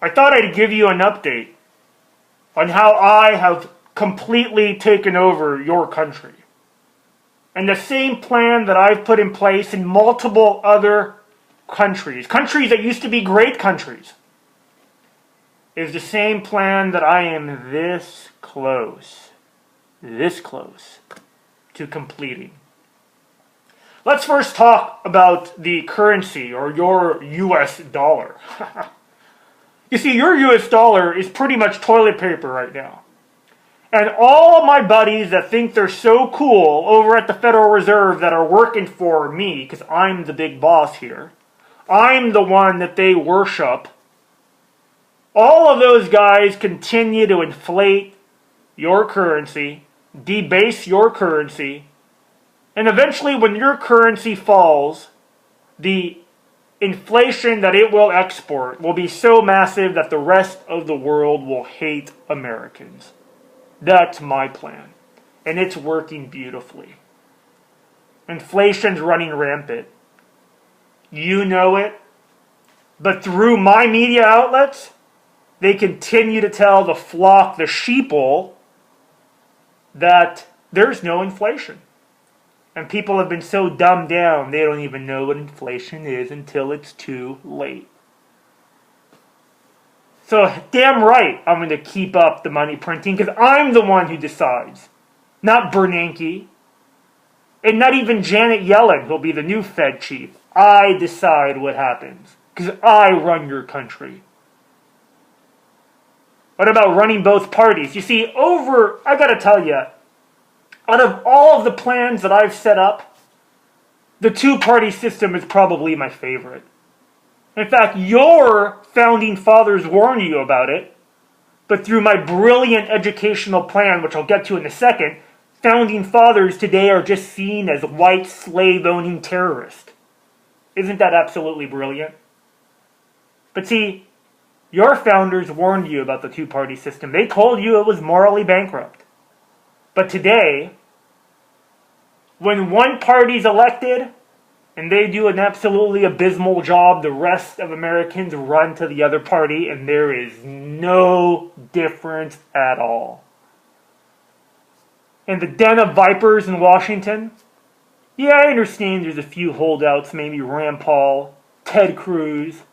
I thought I'd give you an update on how I have completely taken over your country. And the same plan that I've put in place in multiple other countries that used to be great countries, is the same plan that I am this close to completing. Let's first talk about the currency, or your US dollar. You see, your US dollar is pretty much toilet paper right now. And all of my buddies that think they're so cool over at the Federal Reserve that are working for me, because I'm the big boss here, I'm the one that they worship, all of those guys continue to inflate your currency, debase your currency, and eventually when your currency falls, the inflation that it will export will be so massive that the rest of the world will hate Americans. That's my plan. And it's working beautifully. Inflation's running rampant. You know it. But through my media outlets, they continue to tell the flock, the sheeple, that there's no inflation. And people have been so dumbed down, they don't even know what inflation is until it's too late. So damn right I'm going to keep up the money printing, because I'm the one who decides. Not Bernanke. And not even Janet Yellen, who'll be the new Fed chief. I decide what happens, because I run your country. What about running both parties? You see, I gotta tell you, out of all of the plans that I've set up, the two-party system is probably my favorite. In fact, your founding fathers warned you about it, but through my brilliant educational plan, which I'll get to in a second, founding fathers today are just seen as white slave-owning terrorists. Isn't that absolutely brilliant? But see, your founders warned you about the two-party system. They told you it was morally bankrupt. But today, when one party's elected, and they do an absolutely abysmal job, the rest of Americans run to the other party, and there is no difference at all. And the den of vipers in Washington, yeah, I understand there's a few holdouts, maybe Rand Paul, Ted Cruz,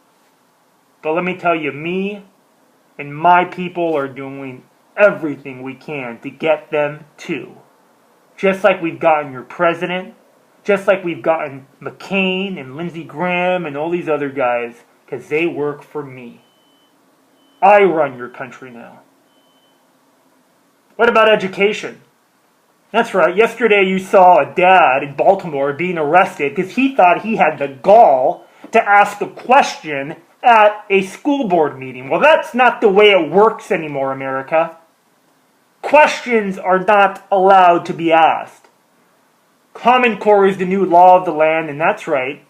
but let me tell you, me and my people are doing everything we can to get them too. Just like we've gotten your president, just like we've gotten McCain and Lindsey Graham and all these other guys, because they work for me. I run your country now. What about education? That's right, yesterday you saw a dad in Baltimore being arrested because he thought he had the gall to ask a question at a school board meeting. Well, that's not the way it works anymore, America. Questions are not allowed to be asked. Common Core is the new law of the land, and that's right.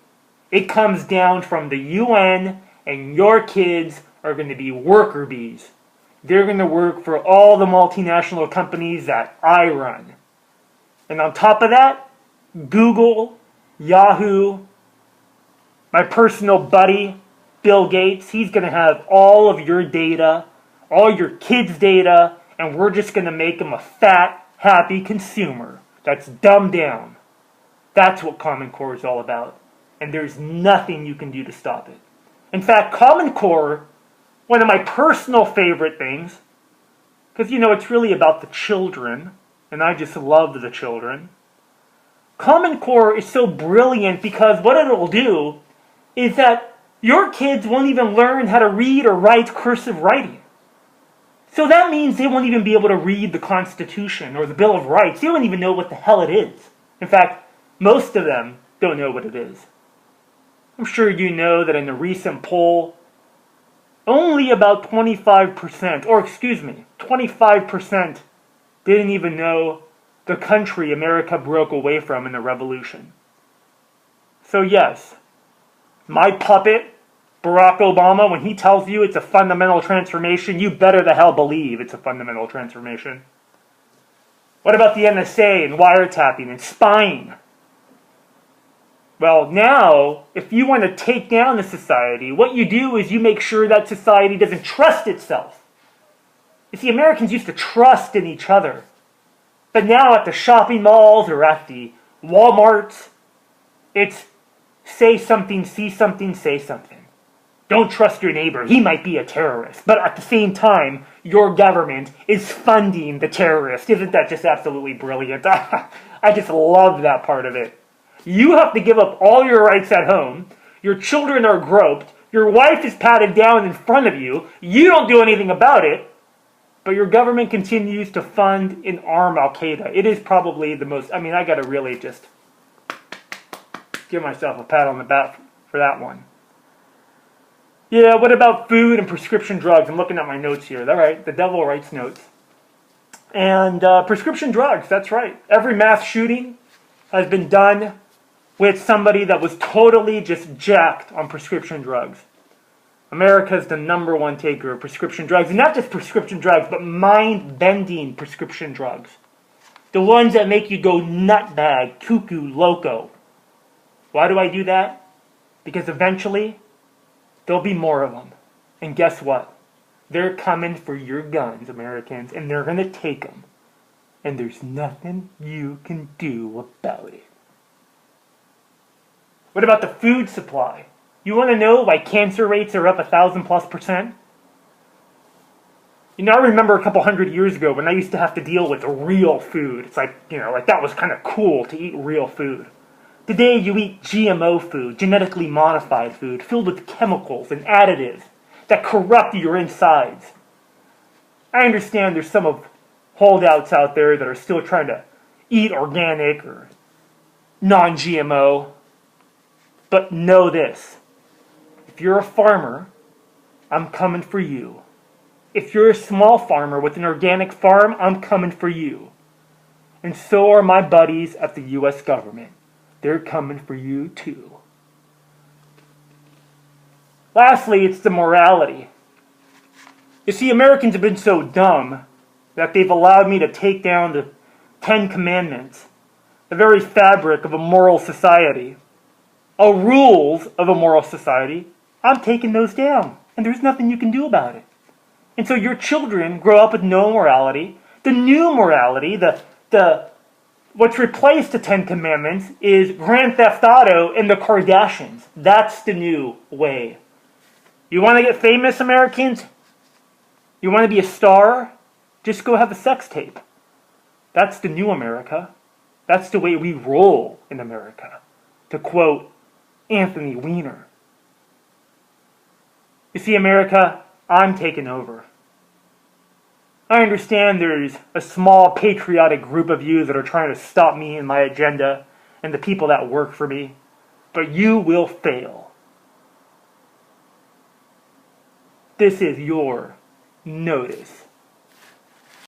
It comes down from the UN, and your kids are going to be worker bees. They're going to work for all the multinational companies that I run. And on top of that, Google, Yahoo, my personal buddy, Bill Gates, he's going to have all of your data, all your kids' data, and we're just going to make him a fat, happy consumer that's dumbed down. That's what Common Core is all about. And there's nothing you can do to stop it. In fact, Common Core, one of my personal favorite things, because, it's really about the children, and I just love the children. Common Core is so brilliant because what it'll do is that your kids won't even learn how to read or write cursive writing. So that means they won't even be able to read the Constitution or the Bill of Rights. They don't even know what the hell it is. In fact, most of them don't know what it is. I'm sure you know that in a recent poll, only about 25% didn't even know the country America broke away from in the Revolution. So yes, my puppet, Barack Obama, when he tells you it's a fundamental transformation, you better the hell believe it's a fundamental transformation. What about the NSA and wiretapping and spying? Well, now, if you want to take down the society, what you do is you make sure that society doesn't trust itself. You see, Americans used to trust in each other. But now at the shopping malls or at the Walmarts, it's say something, see something, say something. Don't trust your neighbor. He might be a terrorist. But at the same time, your government is funding the terrorist. Isn't that just absolutely brilliant? I just love that part of it. You have to give up all your rights at home. Your children are groped. Your wife is patted down in front of you. You don't do anything about it. But your government continues to fund and arm Al-Qaeda. It is probably the most... I mean, I got to really just give myself a pat on the back for that one. Yeah, what about food and prescription drugs? I'm looking at my notes here. All right, the devil writes notes. And prescription drugs, that's right. Every mass shooting has been done with somebody that was totally just jacked on prescription drugs. America's the number one taker of prescription drugs. And not just prescription drugs, but mind-bending prescription drugs. The ones that make you go nutbag, cuckoo, loco. Why do I do that? Because eventually, there'll be more of them. And guess what? They're coming for your guns, Americans, and they're going to take them. And there's nothing you can do about it. What about the food supply? You want to know why cancer rates are up 1,000+%? You know, I remember a couple hundred years ago when I used to have to deal with real food. It's like, like that was kind of cool to eat real food. Today you eat GMO food, genetically modified food, filled with chemicals and additives that corrupt your insides. I understand there's some of holdouts out there that are still trying to eat organic or non-GMO. But know this. If you're a farmer, I'm coming for you. If you're a small farmer with an organic farm, I'm coming for you. And so are my buddies at the U.S. government. They're coming for you too. Lastly, it's the morality. You see, Americans have been so dumb that they've allowed me to take down the 10 Commandments, the very fabric of a moral society. Rules of a moral society, I'm taking those down. And there's nothing you can do about it. And so your children grow up with no morality. The new morality, what's replaced the 10 Commandments is Grand Theft Auto and the Kardashians. That's the new way. You want to get famous, Americans? You want to be a star? Just go have a sex tape. That's the new America. That's the way we roll in America. To quote Anthony Weiner. You see, America, I'm taking over. I understand there's a small patriotic group of you that are trying to stop me and my agenda and the people that work for me, but you will fail. This is your notice.